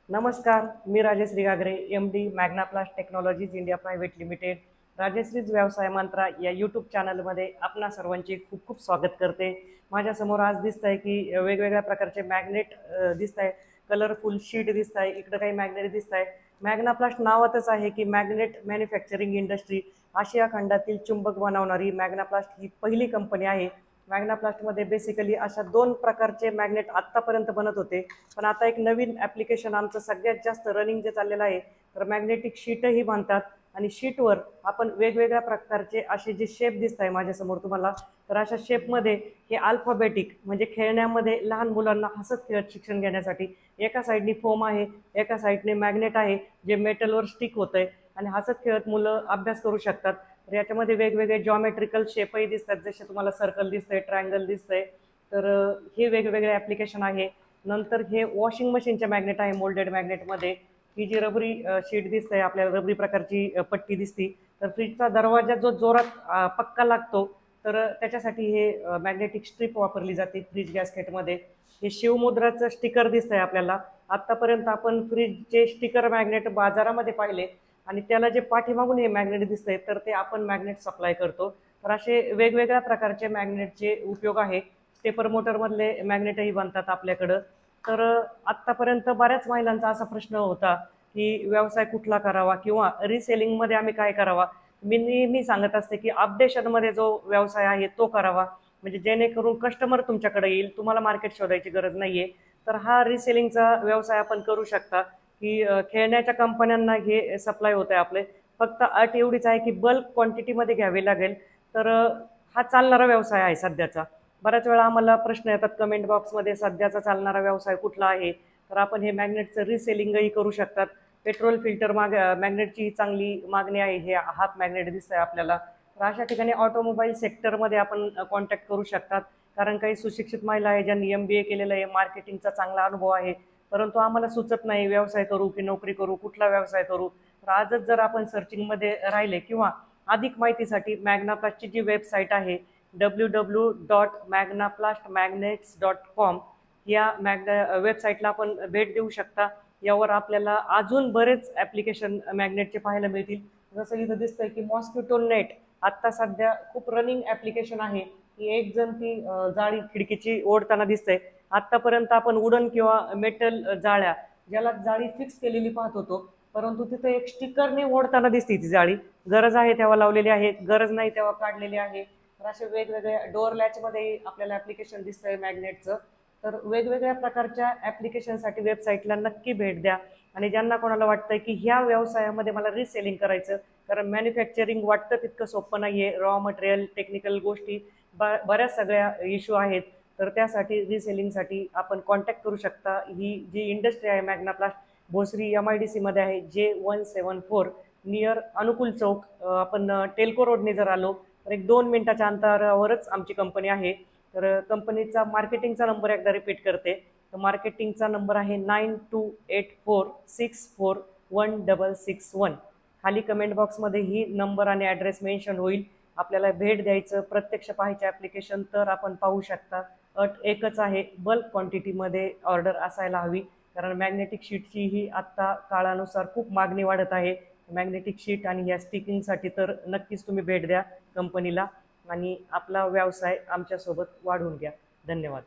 नमस्कार, मी Rajshree Gagare, MD Magnaplast technologies India private limited. Rajshree's Vyavsay Mantra या यूट्यूब चॅनलमध्ये आपणा सर्वांचे खूप खूप स्वागत करते. माझ्यासमोर आज दिसत आहे की वेगवेगळ्या प्रकारचे मॅग्नेट दिसत आहे, कलरफुल शीट दिसत आहे, इकडं काही मॅग्नेट दिसत आहे. मॅग्नाप्लास्ट नावातच आहे की मॅग्नेट मॅन्युफॅक्चरिंग इंडस्ट्री. आशिया खंडातील चुंबक बनवणारी मॅग्नाप्लास्ट ही पहिली कंपनी आहे. मॅग्नाप्लास्टमध्ये बेसिकली अशा दोन प्रकारचे मॅग्नेट आत्तापर्यंत बनत होते, पण आता एक नवीन ॲप्लिकेशन आमचं सगळ्यात जास्त रनिंग जे चाललेलं आहे, तर मॅग्नेटिक शीटही बनतात. आणि शीटवर आपण वेगवेगळ्या प्रकारचे असे जे शेप दिसत आहे माझ्यासमोर तुम्हाला, तर अशा शेपमध्ये हे अल्फाबेटिक म्हणजे खेळण्यामध्ये लहान मुलांना हसत खेळत शिक्षण घेण्यासाठी एका साईडनी फोम आहे, एका साईडने मॅग्नेट आहे जे मेटलवर स्टिक होतं आहे आणि हसत खेळत मुलं अभ्यास करू शकतात. तर याच्यामध्ये वेगवेगळे जॉमेट्रिकल शेपही दिसतात, जसे तुम्हाला सर्कल दिसतंय, ट्रायंगल दिसतंय. तर हे वेगवेगळे ॲप्लिकेशन आहे. नंतर हे वॉशिंग मशीनचे मॅग्नेट आहे मोल्डेड मॅग्नेटमध्ये. ही जी रबरी शीट दिसते आपल्याला, रबरी प्रकारची पट्टी दिसती, तर फ्रीजचा दरवाजा जो जोरात पक्का लागतो, तर त्याच्यासाठी हे मॅग्नेटिक स्ट्रिप वापरली जाते फ्रीज गॅस्केटमध्ये. हे शिवमुद्राचं स्टिकर दिसतंय आपल्याला. आत्तापर्यंत आपण फ्रीजचे स्टिकर मॅग्नेट बाजारामध्ये पाहिले आणि त्याला जे पाठीमागून हे मॅग्नेट दिसतंय, तर ते आपण मॅग्नेट सप्लाय करतो. तर असे वेगवेगळ्या प्रकारचे मॅग्नेटचे उपयोग आहे. स्टेपर मोटरमधले मॅग्नेटही बनतात आपल्याकडं. तर आत्तापर्यंत बऱ्याच महिलांचा असा प्रश्न होता की व्यवसाय कुठला करावा किंवा रिसेलिंगमध्ये आम्ही काय करावा. मी नेहमी सांगत असते की अपडेशनमध्ये जो व्यवसाय आहे तो करावा, म्हणजे जेणेकरून कस्टमर तुमच्याकडे येईल, तुम्हाला मार्केट शोधायची गरज नाही आहे. तर हा रिसेलिंगचा व्यवसाय आपण करू शकता की खेळण्याच्या कंपन्यांना हे सप्लाय होत आहे आपले. फक्त अट एवढीच आहे की बल्क क्वांटिटीमध्ये घ्यावे लागेल. तर हा चालणारा व्यवसाय आहे सध्याचा. बऱ्याच वेळा आम्हाला प्रश्न येतात कमेंट बॉक्समध्ये, सध्याचा चालणारा व्यवसाय कुठला आहे. तर आपण हे मॅग्नेटचं रिसेलिंगही करू शकतात. पेट्रोल फिल्टर मॅग्नेटची चांगली मागणी आहे. हे हाफ मॅग्नेट दिसत आहे आपल्याला. तर अशा ठिकाणी ऑटोमोबाईल सेक्टरमध्ये आपण कॉन्टॅक्ट करू शकतात, कारण काही सुशिक्षित महिला आहे ज्यांनी MBA केलेलं आहे, मार्केटिंगचा चांगला अनुभव आहे, परंतु आम्हाला सुचत नाही व्यवसाय करू की नोकरी करू, कुठला व्यवसाय करू. तर आजच जर आपण सर्चिंगमध्ये राहिले किंवा अधिक माहितीसाठी मॅग्नाप्लास्टची जी वेबसाईट आहे www.magnaplastmagnets.com या वेबसाईटला आपण भेट देऊ शकता. यावर आपल्याला अजून बरेच ॲप्लिकेशन मॅग्नेटचे पाहायला मिळतील. जसं इथं दिसतंय की मॉस्किटो नेट आत्ता सध्या खूप रनिंग ॲप्लिकेशन आहे की एक जण ती जाळी खिडकीची ओढताना दिसतंय. आत्तापर्यंत आपण वुडन किंवा मेटल जाळ्या, ज्याला जाळी फिक्स केलेली पाहत होतो, परंतु तिथं एक स्टिकरने ओढताना दिसते ती जाळी. गरज आहे तेव्हा लावलेली आहे, गरज नाही तेव्हा काढलेली आहे. तर असे वेगवेगळ्या डोअर लॅचमध्ये आपल्याला ॲप्लिकेशन दिसतंय मॅग्नेटचं. तर वेगवेगळ्या प्रकारच्या ॲप्लिकेशनसाठी वेबसाईटला नक्की भेट द्या. आणि ज्यांना कोणाला वाटतंय की ह्या व्यवसायामध्ये मला रिसेलिंग करायचं, कारण मॅन्युफॅक्चरिंग वाटतं तितकं सोपं नाही आहे, रॉ मटेरियल, टेक्निकल गोष्टी बऱ्याच सगळ्या इश्यू आहेत. तर त्यासाठी रिसेलिंगसाठी आपण कॉन्टॅक्ट करू शकता. ही जी इंडस्ट्री आहे मॅग्नाप्लास्ट, भोसरी MIDC मध्ये आहे, J174 नियर अनुकूल चौक. आपण टेल्को रोडने जर आलो तर एक 2 मिनिटाच्या अंतरावरच आमची कंपनी आहे. तर कंपनीचा मार्केटिंगचा नंबर एकदा रिपीट करते. तर मार्केटिंगचा नंबर आहे 9284641661. खाली कमेंट बॉक्समध्ये ही नंबर आणि ॲड्रेस मेन्शन होईल. आपल्याला भेट द्यायचं, प्रत्यक्ष पाहायचं ॲप्लिकेशन तर आपण पाहू शकता. अट एकच आहे, बल्क क्वांटिटीमध्ये ऑर्डर असायला हवी, कारण मॅग्नेटिक शीटची ही आत्ता काळानुसार खूप मागणी वाढत आहे. मॅग्नेटिक शीट आणि या स्टिकिंगसाठी तर नक्कीच तुम्ही भेट द्या कंपनीला आणि आपला व्यवसाय आमच्यासोबत वाढवून घ्या. धन्यवाद.